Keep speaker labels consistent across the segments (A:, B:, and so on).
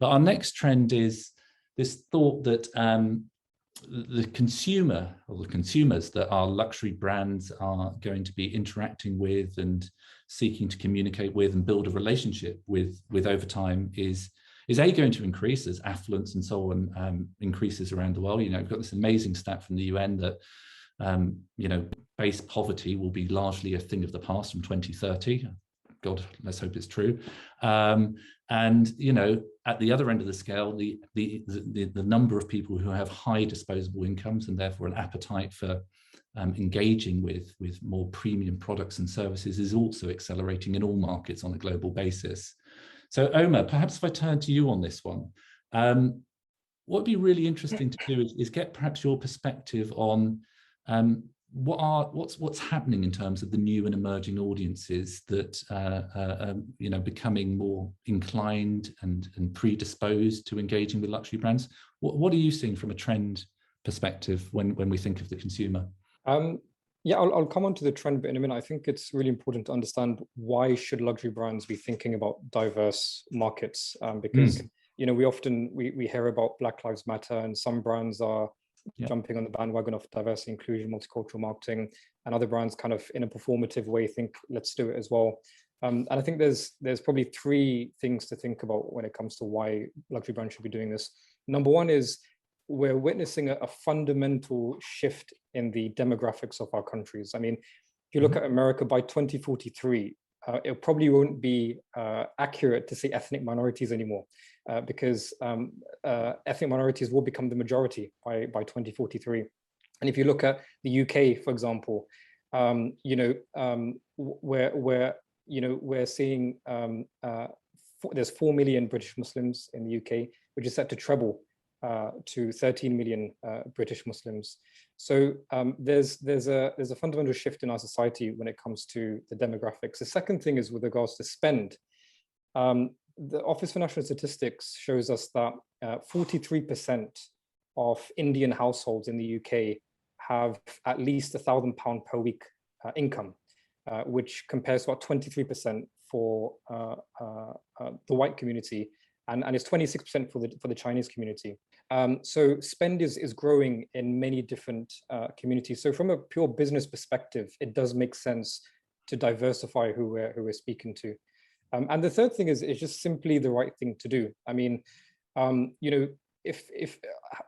A: But our next trend is this thought that the consumer, or the consumers that our luxury brands are going to be interacting with and seeking to communicate with and build a relationship with over time is going to increase as affluence and so on increases around the world. You know, we've got this amazing stat from the UN that you know, base poverty will be largely a thing of the past from 2030. God, let's hope it's true. And you know, at the other end of the scale, the number of people who have high disposable incomes and therefore an appetite for engaging with more premium products and services is also accelerating in all markets on a global basis. So Omar, perhaps if I turn to you on this one, what would be really interesting to do is get perhaps your perspective on what's happening in terms of the new and emerging audiences that you know, becoming more inclined and predisposed to engaging with luxury brands. What are you seeing from a trend perspective when we think of the consumer?
B: Yeah, I'll come on to the trend bit in a minute. I think it's really important to understand why should luxury brands be thinking about diverse markets, because you know, we often hear about Black Lives Matter, and some brands are jumping on the bandwagon of diversity, inclusion, multicultural marketing, and other brands kind of in a performative way think, let's do it as well. And I think there's probably three things to think about when it comes to why luxury brands should be doing this. Number one is we're witnessing a fundamental shift in the demographics of our countries. I mean, if you look at America by 2043, it probably won't be accurate to say ethnic minorities anymore, because ethnic minorities will become the majority by 2043. And if you look at the UK, for example, you know, we're seeing there's 4 million British Muslims in the UK, which is set to treble to 13 million British Muslims. So there's a fundamental shift in our society when it comes to the demographics. The second thing is with regards to spend. The Office for National Statistics shows us that 43% of Indian households in the UK have at least £1,000 per week income, which compares to about 23% for the white community, and it's 26% for the Chinese community. So spend is growing in many different communities. So from a pure business perspective, it does make sense to diversify who we're speaking to. And the third thing is just simply the right thing to do. I mean, you know, if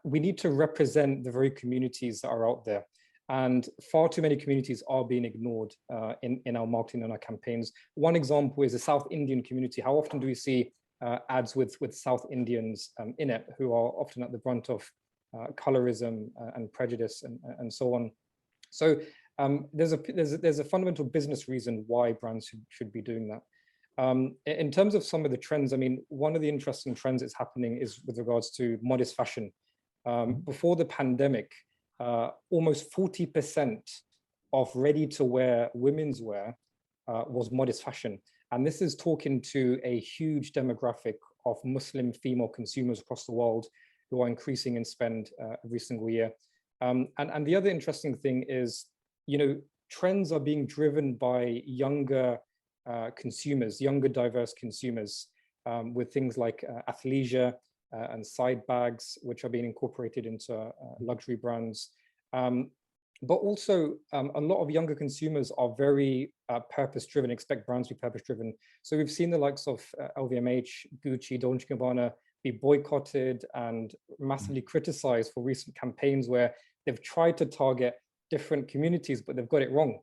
B: we need to represent the very communities that are out there, and far too many communities are being ignored in our marketing and our campaigns. One example is the South Indian community. How often do we see ads with South Indians in it, who are often at the brunt of colorism and prejudice and so on? So there's a fundamental business reason why brands should be doing that. In terms of some of the trends, I mean, one of the interesting trends that's happening is with regards to modest fashion. Before the pandemic, almost 40% of ready-to-wear women's wear was modest fashion. And this is talking to a huge demographic of Muslim female consumers across the world who are increasing in spend every single year. And the other interesting thing is, you know, trends are being driven by younger consumers, younger diverse consumers, with things like athleisure and side bags, which are being incorporated into luxury brands. But also a lot of younger consumers are very purpose-driven, expect brands to be purpose-driven. So we've seen the likes of LVMH, Gucci, Dolce & Gabbana be boycotted and massively criticized for recent campaigns where they've tried to target different communities, but they've got it wrong.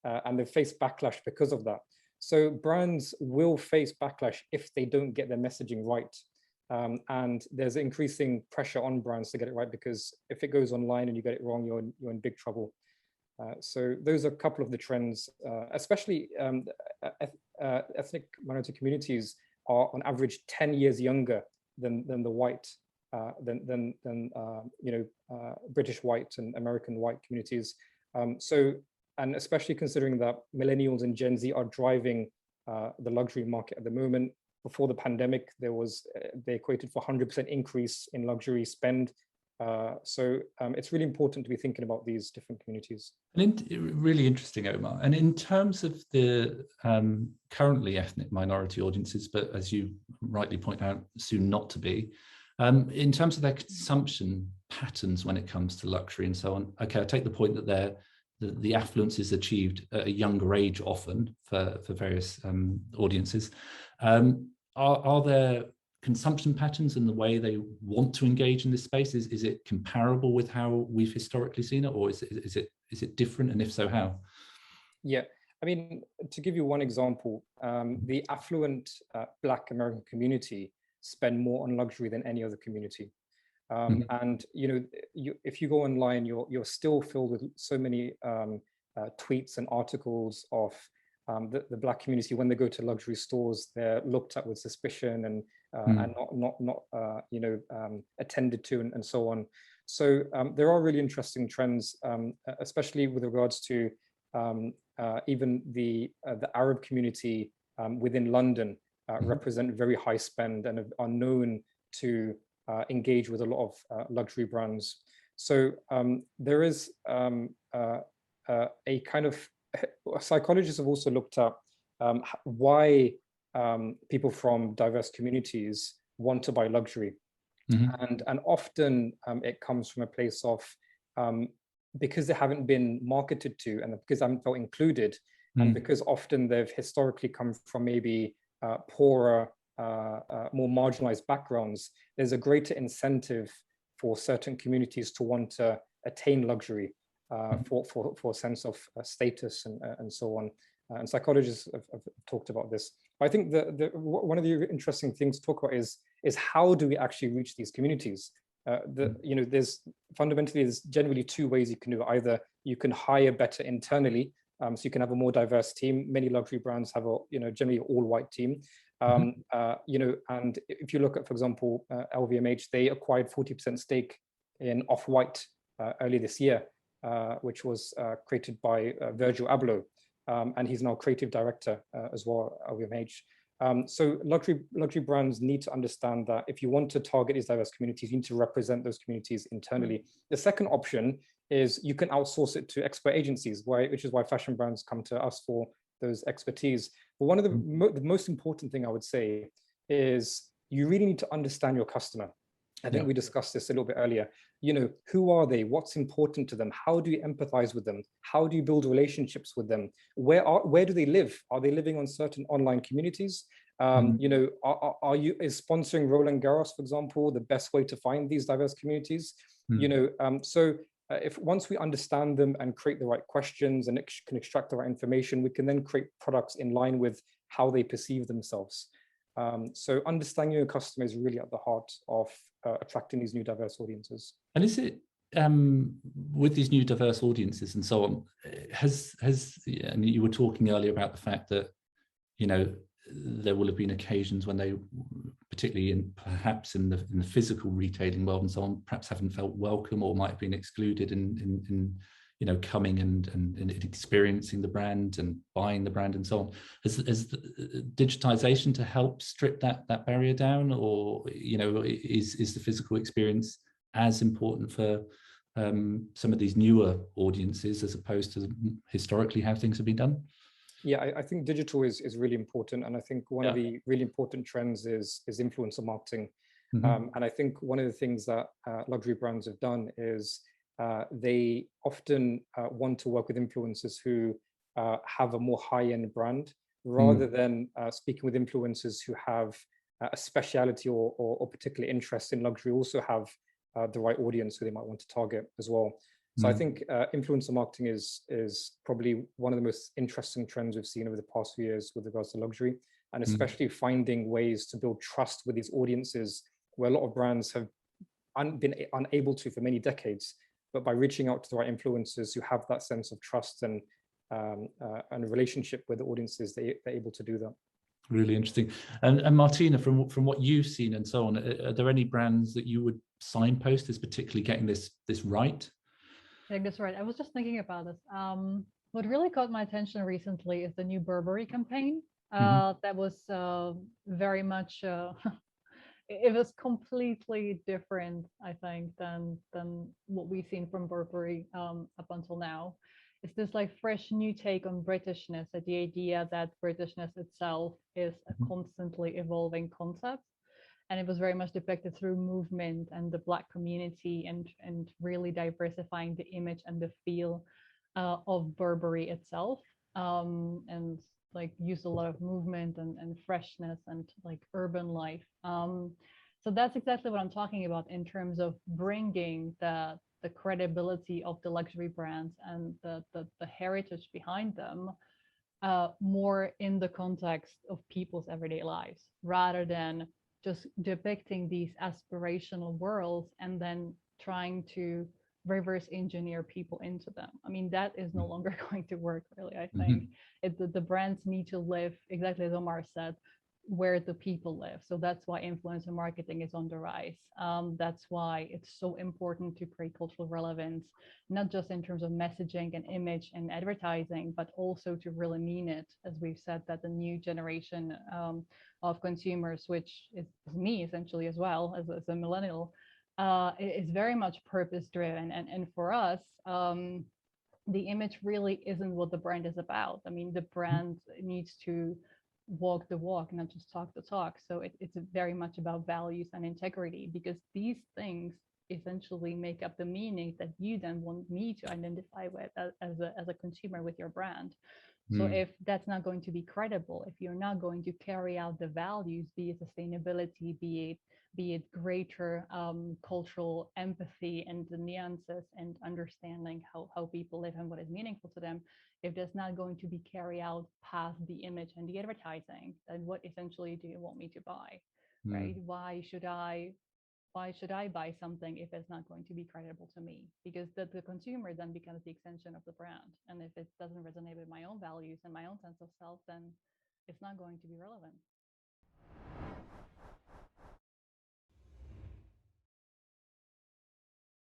B: And they've faced backlash because of that. So brands will face backlash if they don't get their messaging right. And there's increasing pressure on brands to get it right, because if it goes online and you get it wrong, you're in big trouble. So those are a couple of the trends, especially ethnic minority communities are on average 10 years younger than the white, British white and American white communities. And especially considering that millennials and Gen Z are driving the luxury market at the moment. Before the pandemic, they equated for 100% increase in luxury spend It's really important to be thinking about these different communities.
A: And really interesting, Omar. And in terms of the currently ethnic minority audiences, but as you rightly point out, soon not to be, in terms of their consumption patterns when it comes to luxury and so on, okay, I take the point that the affluence is achieved at a younger age often for various audiences. Are there consumption patterns and the way they want to engage in this space? Is it comparable with how we've historically seen it, or is it different, and if so, how?
B: Yeah, I mean, to give you one example, the affluent Black American community spend more on luxury than any other community. And if you go online, you're still filled with so many tweets and articles of the Black community. When they go to luxury stores, they're looked at with suspicion and not attended to, and so on. So there are really interesting trends, especially with regards to even the Arab community within London represent very high spend and are known to engage with a lot of luxury brands. So there is a kind of, psychologists have also looked at why people from diverse communities want to buy luxury. And often it comes from a place of because they haven't been marketed to, and because they haven't felt included, and because often they've historically come from maybe poorer, more marginalized backgrounds, there's a greater incentive for certain communities to want to attain luxury for a sense of status and so on. And psychologists have talked about this. But I think one of the interesting things to talk about is how do we actually reach these communities? There's generally two ways you can do it. Either you can hire better internally, so you can have a more diverse team. Many luxury brands have a generally all-white team. And if you look at, for example, LVMH, they acquired 40% stake in Off-White early this year, which was created by Virgil Abloh, and he's now creative director as well at LVMH. So luxury brands need to understand that if you want to target these diverse communities, you need to represent those communities internally. The second option is you can outsource it to expert agencies, which is why fashion brands come to us for those expertise. But one of the most important thing I would say is you really need to understand your customer. I think we discussed this a little bit earlier. Who are they? What's important to them? How do you empathize with them? How do you build relationships with them? Where do they live? Are they living on certain online communities? Is sponsoring Roland Garros, for example, the best way to find these diverse communities? If once we understand them and create the right questions and can extract the right information, we can then create products in line with how they perceive themselves. So understanding your customer is really at the heart of attracting these new diverse audiences.
A: And is it with these new diverse audiences and so on, and you were talking earlier about the fact that there will have been occasions when they, particularly perhaps in the physical retailing world and so on, perhaps haven't felt welcome or might have been excluded in coming and experiencing the brand and buying the brand and so on. Has the digitization to help strip that barrier down, or is the physical experience as important for some of these newer audiences as opposed to historically how things have been done?
B: Yeah, I think digital is really important, and I think one of the really important trends is influencer marketing. And I think one of the things that luxury brands have done is they often want to work with influencers who have a more high-end brand, rather than speaking with influencers who have a speciality or particular interest in luxury, also have the right audience who they might want to target as well. So I think influencer marketing is probably one of the most interesting trends we've seen over the past few years with regards to luxury, and especially finding ways to build trust with these audiences where a lot of brands have been unable to for many decades. But by reaching out to the right influencers who have that sense of trust and a relationship with the audiences, they're able to do that.
A: Really interesting. And Martina, from what you've seen and so on, are there any brands that you would signpost as particularly getting this right?
C: I think that's right. I was just thinking about this. What really caught my attention recently is the new Burberry campaign. That was very much it was completely different, I think, than what we've seen from Burberry up until now. It's this like fresh new take on Britishness, that the idea that Britishness itself is a constantly evolving concept. And it was very much depicted through movement and the Black community, and really diversifying the image and the feel of Burberry itself, and like used a lot of movement and freshness and like urban life. So that's exactly what I'm talking about in terms of bringing the credibility of the luxury brands and the heritage behind them more in the context of people's everyday lives, rather than just depicting these aspirational worlds and then trying to reverse engineer people into them. I mean, that is no longer going to work, really. I think the brands need to live, exactly as Omar said, where the people live. So that's why influencer marketing is on the rise. That's why it's so important to create cultural relevance, not just in terms of messaging and image and advertising, but also to really mean it. As we've said, that the new generation of consumers, which is me essentially as well as a millennial, is very much purpose driven. And for us, the image really isn't what the brand is about. I mean, the brand needs to walk the walk, not just talk the talk. So it's very much about values and integrity, because these things essentially make up the meaning that you then want me to identify with as a consumer with your brand. So if that's not going to be credible, if you're not going to carry out the values, be it sustainability, be it greater cultural empathy and the nuances and understanding how people live and what is meaningful to them, if that's not going to be carried out past the image and the advertising, then what essentially do you want me to buy, right? Why should I buy something if it's not going to be credible to me? Because the consumer then becomes the extension of the brand. And if it doesn't resonate with my own values and my own sense of self, then it's not going to be relevant.